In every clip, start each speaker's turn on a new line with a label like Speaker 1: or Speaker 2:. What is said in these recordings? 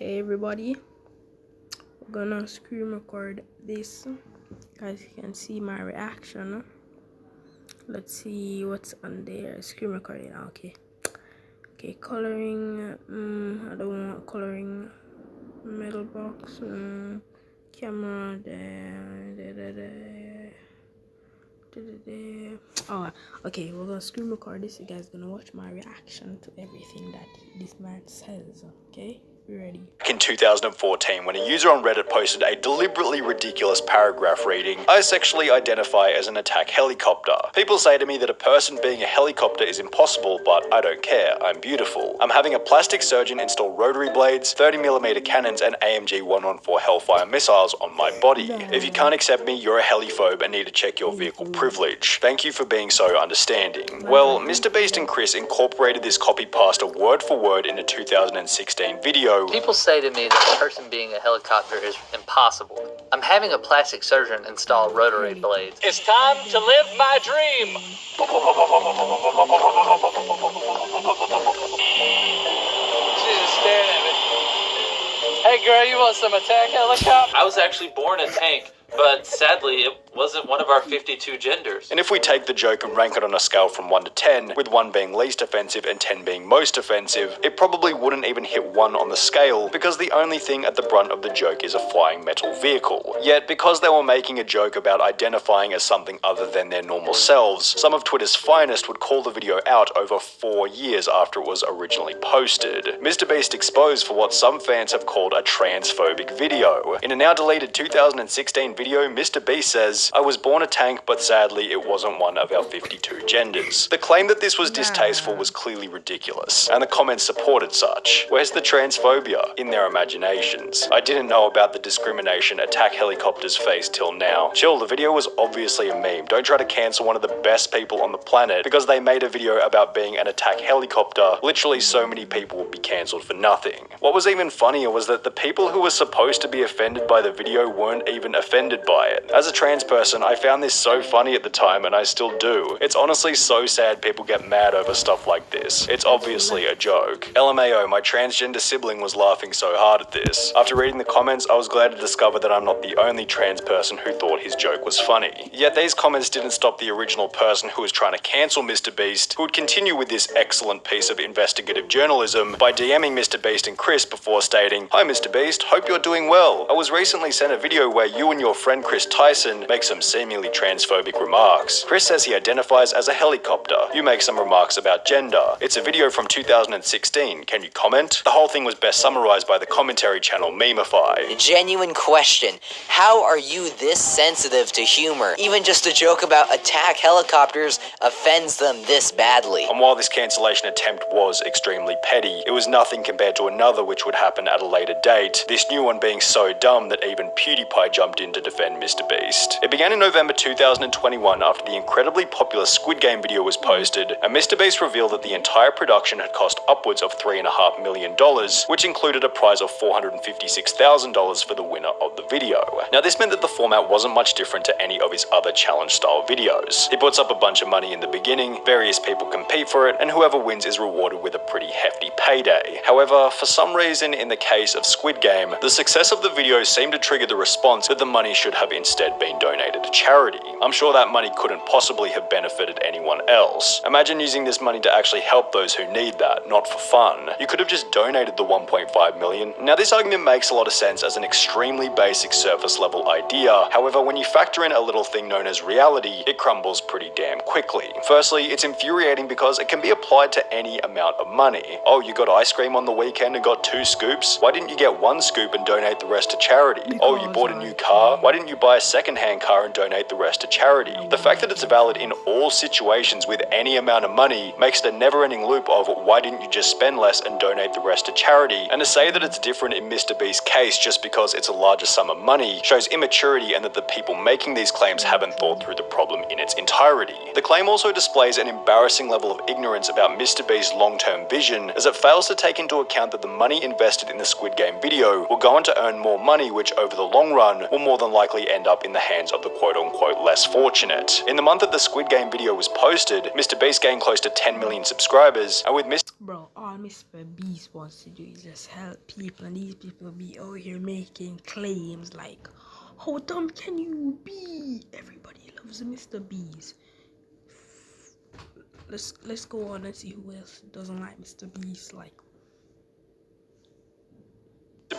Speaker 1: Okay, everybody, we're gonna screen record this. Guys, you can see my reaction. Let's see what's on there. Screen recording. Okay. Okay, coloring. I don't want coloring. Metal box. Camera there. Oh, okay, we're gonna screen record this. You guys gonna watch my reaction to everything that this man says. Okay, we ready?
Speaker 2: In 2014, when a user on Reddit posted a deliberately ridiculous paragraph reading, "I sexually identify as an attack helicopter. People say to me that a person being a helicopter is impossible, but I don't care. I'm beautiful. I'm having a plastic surgeon install rotary blades, 30mm cannons, and AMG 114 Hellfire missiles on my body. If you can't accept me, you're a heliphobe and need to check your vehicle privilege. Thank you for being so understanding." Well, MrBeast and Chris incorporated this copy pasta word for word in a 2016 video.
Speaker 3: People say to me that a person being a helicopter is impossible. I'm having a plastic surgeon install rotary blades.
Speaker 4: It's time to live my dream. She's just staring at me. Hey girl, you want some attack helicopter?
Speaker 3: I was actually born a tank, but sadly it wasn't one of our 52 genders.
Speaker 2: And if we take the joke and rank it on a scale from 1 to 10, with 1 being least offensive and 10 being most offensive, it probably wouldn't even hit 1 on the scale, because the only thing at the brunt of the joke is a flying metal vehicle. Yet, because they were making a joke about identifying as something other than their normal selves, some of Twitter's finest would call the video out over 4 years after it was originally posted. MrBeast exposed for what some fans have called a transphobic video. In a now deleted 2016 video, MrBeast says, "I was born a tank, but sadly it wasn't one of our 52 genders." The claim that this was distasteful was clearly ridiculous, and the comments supported such. Where's the transphobia? In their imaginations. I didn't know about the discrimination attack helicopters face till now. Chill, the video was obviously a meme. Don't try to cancel one of the best people on the planet because they made a video about being an attack helicopter. Literally so many people would be cancelled for nothing. What was even funnier was that the people who were supposed to be offended by the video weren't even offended by it. As a trans person, I found this so funny at the time, and I still do. It's honestly so sad people get mad over stuff like this. It's obviously a joke. LMAO, my transgender sibling was laughing so hard at this. After reading the comments, I was glad to discover that I'm not the only trans person who thought his joke was funny. Yet these comments didn't stop the original person who was trying to cancel MrBeast, who would continue with this excellent piece of investigative journalism by DMing MrBeast and Chris before stating, "Hi MrBeast, hope you're doing well. I was recently sent a video where you and your friend Chris Tyson make some seemingly transphobic remarks. Chris says he identifies as a helicopter. You make some remarks about gender. It's a video from 2016. Can you comment?" The whole thing was best summarized by the commentary channel Memify.
Speaker 5: Genuine question. How are you this sensitive to humor? Even just a joke about attack helicopters offends them this badly.
Speaker 2: And while this cancellation attempt was extremely petty, it was nothing compared to another which would happen at a later date, this new one being so dumb that even PewDiePie jumped in to defend MrBeast. It began in November 2021 after the incredibly popular Squid Game video was posted, and MrBeast revealed that the entire production had cost upwards of $3.5 million, which included a prize of $456,000 for the winner of the video. Now this meant that the format wasn't much different to any of his other challenge-style videos. He puts up a bunch of money in the beginning, various people compete for it, and whoever wins is rewarded with a pretty hefty payday. However, for some reason in the case of Squid Game, the success of the video seemed to trigger the response that the money should have instead been donated to charity. I'm sure that money couldn't possibly have benefited anyone else. Imagine using this money to actually help those who need that, not for fun. You could have just donated the $1.5 million. Now this argument makes a lot of sense as an extremely basic surface level idea. However, when you factor in a little thing known as reality, it crumbles pretty damn quickly. Firstly, it's infuriating because it can be applied to any amount of money. Oh, you got ice cream on the weekend and got 2 scoops? Why didn't you get 1 scoop and donate the rest to charity? Oh, you bought a new car? Why didn't you buy a second-hand car and donate the rest to charity? The fact that it's valid in all situations with any amount of money makes it a never-ending loop of why didn't you just spend less and donate the rest to charity? And to say that it's different in MrBeast's case just because it's a larger sum of money shows immaturity and that the people making these claims haven't thought through the problem in its entirety. The claim also displays an embarrassing level of ignorance about MrBeast's long-term vision, as it fails to take into account that the money invested in the Squid Game video will go on to earn more money, which over the long run will more than likely end up in the hands of of the quote-unquote less fortunate. In the month that the Squid Game video was posted, Mr. Beast gained close to 10 million subscribers, and with Mr.
Speaker 1: Bro, all Mr. Beast wants to do is just help people, and these people be out here making claims like, how dumb can you be? Everybody loves Mr. Beast. Let's go on and see who else doesn't like Mr. Beast. Like,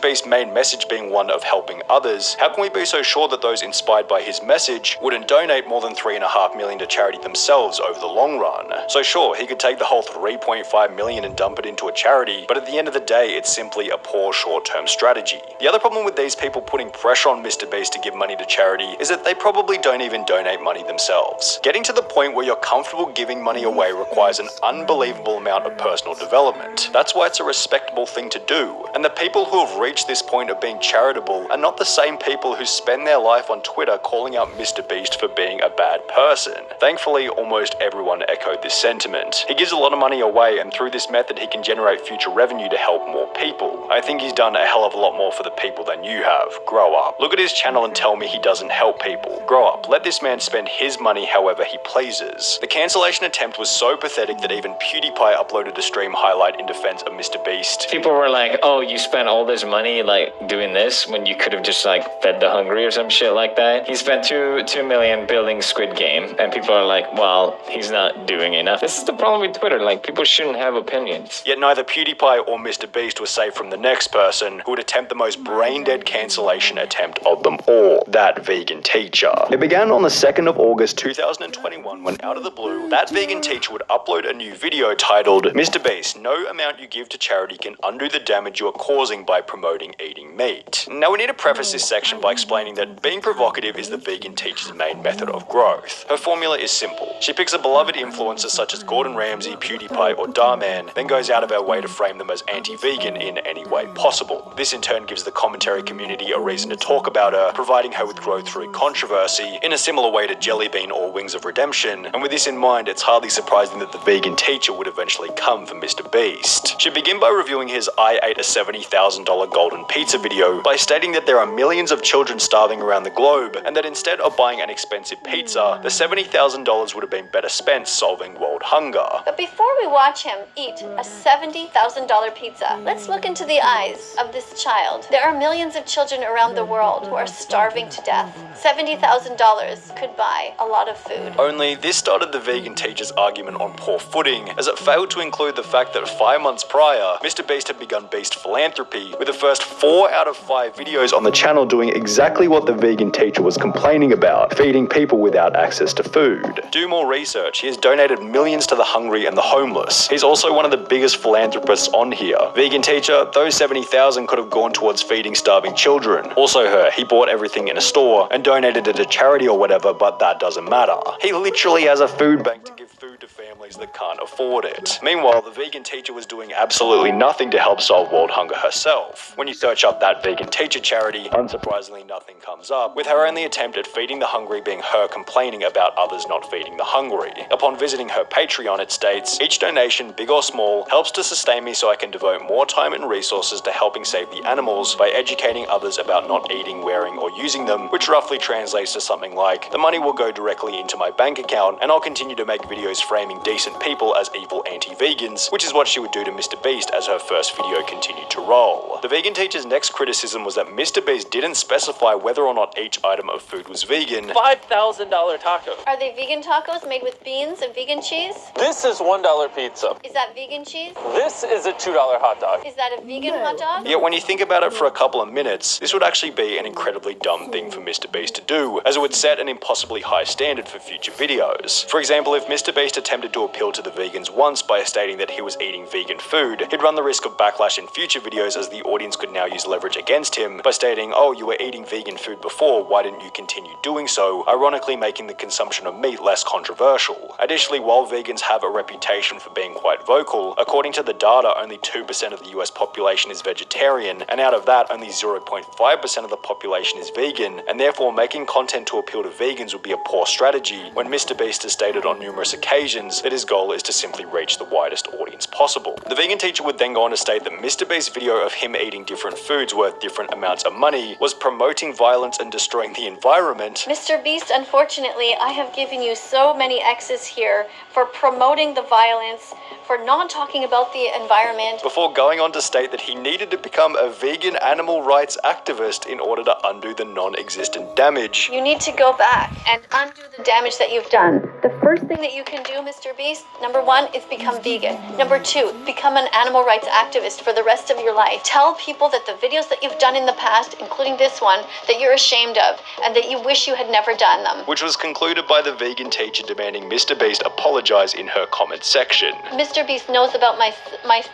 Speaker 2: Beast's main message being one of helping others, how can we be so sure that those inspired by his message wouldn't donate more than $3.5 million to charity themselves over the long run? So sure, he could take the whole $3.5 million and dump it into a charity, but at the end of the day, it's simply a poor short-term strategy. The other problem with these people putting pressure on Mr. Beast to give money to charity is that they probably don't even donate money themselves. Getting to the point where you're comfortable giving money away requires an unbelievable amount of personal development. That's why it's a respectable thing to do, and the people who have reached this point of being charitable are not the same people who spend their life on Twitter calling out Mr. Beast for being a bad person. Thankfully, almost everyone echoed this sentiment. He gives a lot of money away, and through this method he can generate future revenue to help more people. I think he's done a hell of a lot more for the people than you have. Grow up. Look at his channel and tell me he doesn't help people. Grow up. Let this man spend his money however he pleases. The cancellation attempt was so pathetic that even PewDiePie uploaded a stream highlight in defense of Mr. Beast.
Speaker 6: People were like, oh, you spent all this money like doing this when you could have just like fed the hungry or some shit like that. He spent $2 million building Squid Game, and people are like, well, he's not doing enough. This is the problem with Twitter. Like, people shouldn't have opinions.
Speaker 2: Yet neither PewDiePie or Mr. Beast was safe from the next person who would attempt the most brain-dead cancellation attempt of them all, that vegan teacher. It began on the 2nd of August 2021 when, out of the blue, that vegan teacher would upload a new video titled, Mr. Beast, no amount you give to charity can undo the damage you are causing by promoting eating meat. Now we need to preface this section by explaining that being provocative is the vegan teacher's main method of growth. Her formula is simple. She picks a beloved influencer such as Gordon Ramsay, PewDiePie, or Darman, then goes out of her way to frame them as anti-vegan in any way possible. This in turn gives the commentary community a reason to talk about her, providing her with growth through controversy, in a similar way to Jellybean or Wings of Redemption, and with this in mind, it's hardly surprising that the vegan teacher would eventually come for Mr. Beast. She'd begin by reviewing his I ate a $70,000 golden pizza video by stating that there are millions of children starving around the globe, and that instead of buying an expensive pizza, the $70,000 would have been better spent solving world hunger.
Speaker 7: But before we watch him eat a $70,000 pizza, let's look into the eyes of this child. There are millions of children around the world who are starving to death. $70,000 could buy a lot of food.
Speaker 2: Only this started the vegan teacher's argument on poor footing, as it failed to include the fact that 5 months prior, Mr. Beast had begun Beast Philanthropy, with the first 4 out of 5 videos on the channel doing exactly what the vegan teacher was complaining about, feeding people without access to food. Do more research. He has donated millions to the hungry and the homeless. He's also one of the biggest philanthropists on here. Vegan teacher, those $70,000 could have gone towards feeding starving children. Also her, he bought everything in a store and donated it to charity or whatever, but that doesn't matter. He literally has a food bank to give food to families that can't afford it. Meanwhile, the vegan teacher was doing absolutely nothing to help solve world hunger herself. When you search up that vegan teacher charity, unsurprisingly nothing comes up, with her only attempt at feeding the hungry being her complaining about others not feeding the hungry. Upon visiting her Patreon, it states, each donation, big or small, helps to sustain me so I can devote more time and resources to helping save the animals by educating others about not eating, wearing, or using them, which roughly translates to something like, the money will go directly into my bank account, and I'll continue to make videos framing decent people as evil anti-vegans, which is what she would do to Mr. Beast as her first video continued to roll. The vegan teacher's next criticism was that Mr. Beast didn't specify whether or not each item of food was vegan.
Speaker 4: $5,000 taco.
Speaker 7: Are they vegan tacos made with beans and vegan cheese?
Speaker 4: This is $1 pizza.
Speaker 7: Is that vegan cheese?
Speaker 4: This is a $2 hot dog.
Speaker 7: Is that a vegan hot dog?
Speaker 2: Yet when you think about it for a couple of minutes, this would actually be an incredibly dumb thing for Mr. Beast to do, as it would set an impossibly high standard for future videos. For example, if Mr. Beast attempted to appeal to the vegans once by stating that he was eating vegan food, he'd run the risk of backlash in future videos, as the audience could now use leverage against him by stating, oh, you were eating vegan food before, why didn't you continue doing so, ironically making the consumption of meat less controversial. Additionally, while vegans have a reputation for being quite vocal, according to the data, only 2% of the US population is vegetarian, and out of that, only 0.5% of the population is vegan, and therefore making content to appeal to vegans would be a poor strategy, when Mr. Beast has stated on numerous occasions that his goal is to simply reach the widest audience possible. The vegan teacher would then go on to state that Mr. Beast's video of him eating eating different foods worth different amounts of money, was promoting violence and destroying the environment.
Speaker 7: Mr. Beast, unfortunately, I have given you so many X's here for promoting the violence, for not talking about the environment.
Speaker 2: Before going on to state that he needed to become a vegan animal rights activist in order to undo the non-existent damage.
Speaker 7: You need to go back and undo the damage that you've done. The first thing that you can do, Mr. Beast, number 1 is become vegan. Number 2, become an animal rights activist for the rest of your life. Tell people that the videos that you've done in the past, including this one, that you're ashamed of and that you wish you had never done them.
Speaker 2: Which was concluded by the vegan teacher demanding Mr. Beast apologize in her comment section.
Speaker 7: Mr. Beast knows about my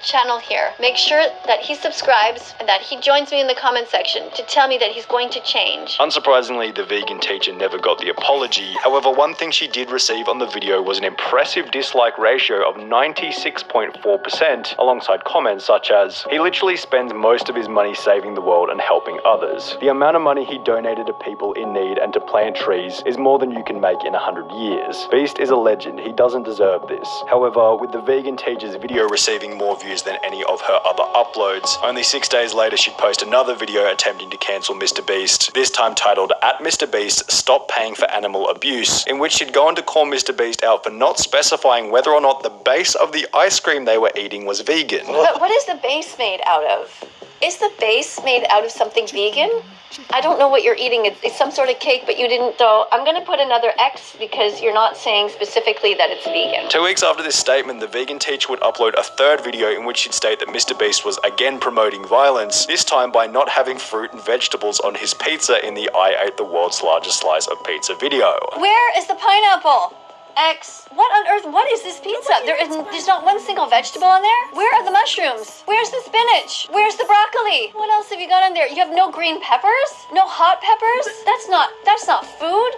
Speaker 7: channel here. Make sure that he subscribes and that he joins me in the comment section to tell me that he's going to change.
Speaker 2: Unsurprisingly, the vegan teacher never got the apology. However, one thing she did receive on the video was an impressive dislike ratio of 96.4%, alongside comments such as, "He literally spends most of his money saving the world and helping others. The amount of money he donated to people in need and to plant trees is more than you can make in 100 years. Beast is a legend, he doesn't deserve this." However, with the vegan teacher's video receiving more views than any of her other uploads, only 6 days later she'd post another video attempting to cancel Mr. Beast, this time titled @MrBeast Stop Paying for Animal Abuse, in which she'd go on to call Mr. Beast out for not specifying whether or not the base of the ice cream they were eating was vegan.
Speaker 7: But what is the base made out of? Is the base made out of something vegan? I don't know what you're eating. It's some sort of cake, but you didn't. So I'm going to put another X because you're not saying specifically that it's vegan.
Speaker 2: 2 weeks after this statement, the vegan teacher would upload a third video in which she'd state that Mr. Beast was again promoting violence, this time by not having fruit and vegetables on his pizza in the "I ate the world's largest slice of pizza" video.
Speaker 7: Where is the pineapple? X. What on earth? What is this pizza? There's not one single vegetable on there? Where are the mushrooms? Where's the spinach? Where's the broccoli? What else have you got on there? You have no green peppers? No hot peppers? That's not food.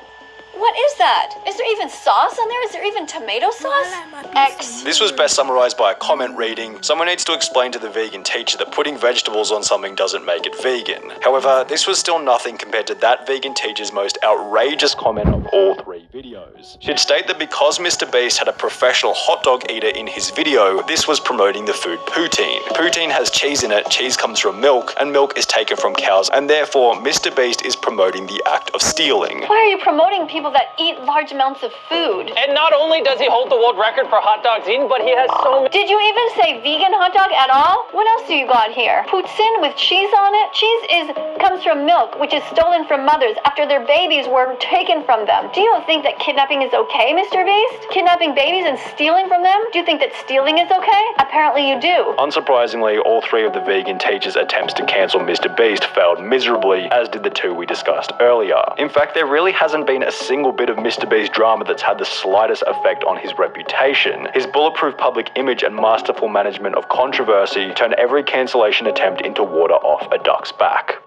Speaker 7: What is that? Is there even sauce on there? Is there even tomato sauce? X.
Speaker 2: This was best summarized by a comment reading, "Someone needs to explain to the vegan teacher that putting vegetables on something doesn't make it vegan." However, this was still nothing compared to that vegan teacher's most outrageous comment of all 3 videos. She'd state that because Mr. Beast had a professional hot dog eater in his video, this was promoting the food poutine. Poutine has cheese in it, cheese comes from milk, and milk is taken from cows, and therefore Mr. Beast is promoting the act of stealing.
Speaker 7: Why are you promoting people that eat large amounts of food?
Speaker 4: And not only does he hold the world record for hot dogs eaten, but he has so many.
Speaker 7: Did you even say vegan hot dog at all? What else do you got here? Poutine with cheese on it? Cheese comes from milk, which is stolen from mothers after their babies were taken from them. Do you think that kidnapping is okay, Mr. Beast? Kidnapping babies and stealing from them? Do you think that stealing is okay? Apparently you do.
Speaker 2: Unsurprisingly, all 3 of the vegan teachers' attempts to cancel Mr. Beast failed miserably, as did the 2 we discussed earlier. In fact, there really hasn't been a single bit of Mr. Beast drama that's had the slightest effect on his reputation. His bulletproof public image and masterful management of controversy turned every cancellation attempt into water off a duck's back.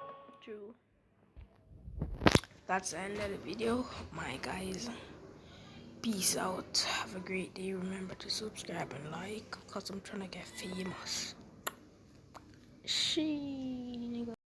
Speaker 1: True. That's the end of the video. My guys, peace out. Have a great day. Remember to subscribe and like, because I'm trying to get famous. She.